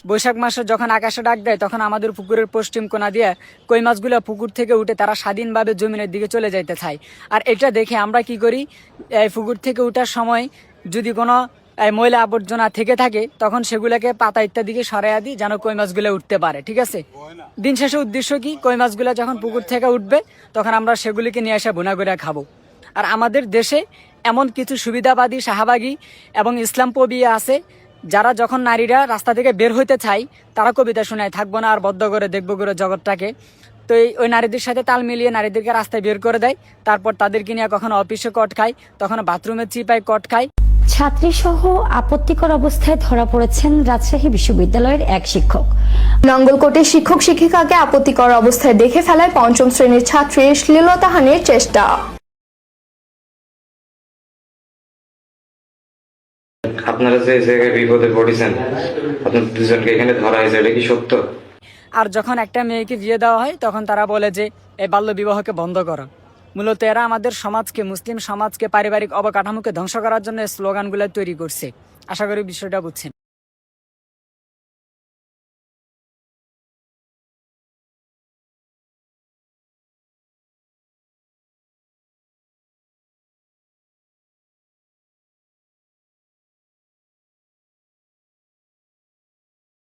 বৈশাখ মাসে যখন আকাশে ডাক দেয় তখন আমাদের পুকুরের পশ্চিম কোণা দিয়ে কই মাছগুলো পুকুর থেকে উঠে তারা স্বাধীনভাবে জমিনের দিকে চলে যাইতে চায়। আর এটা দেখে আমরা কি করি, এই পুকুর থেকে উঠার সময় যদি কোনো ময়লা আবর্জনা থেকে থাকে তখন সেগুলোকে পাতা ইত্যাদিকে সরাইয়া দিই যেন কই মাছগুলো উঠতে পারে। ঠিক আছে, দিন শেষে উদ্দেশ্য কি, কই মাছগুলো যখন পুকুর থেকে উঠবে তখন আমরা সেগুলিকে নিয়ে এসে ভুনা করে খাবো। আর আমাদের দেশে এমন কিছু সুবিধাবাদী, শাহবাগী এবং ইসলামপ্রবীয় আছে যারা যখন নারীরা রাস্তা থেকে বের হইতে চায় তারা কবিতা শোনায়, থাকবো না আর বদ্ধ করে দেখবো করে জগৎটাকে। তো ওই নারীদের সাথে তাল মিলিয়ে নারীদেরকে রাস্তায় বের করে দেয়, তারপর তাদেরকে নিয়ে কখনো অফিসে কট খায়, কখনো বাথরুমে চিপায় কট খায়। ছাত্রীসহ আপত্তিকর অবস্থায় ধরা পড়েছেন রাজশাহী বিশ্ববিদ্যালয়ের এক শিক্ষক। নঙ্গলকোটে শিক্ষক শিক্ষিকাকে আপত্তিকর অবস্থায় দেখে ফেলায় পঞ্চম শ্রেণীর ছাত্রীর শ্লীলতাহানির চেষ্টা। আপনারা যে জায়গায় বিপদে পড়েছেন, আপনার দুজনকে এখানে ধরা হয়েছে, এটা কি সত্য? আর যখন একটা মেয়েকে বিয়ে দেওয়া হয় তখন তারা বলে যে এই বাল্য বিবাহকে বন্ধ করো। মূলত এরা আমাদের সমাজকে, মুসলিম সমাজকে, পারিবারিক অবকাঠামোকে ধ্বংস করার জন্য স্লোগানগুলো তৈরি করছে। আশা করি বিষয়টা বুঝছেন।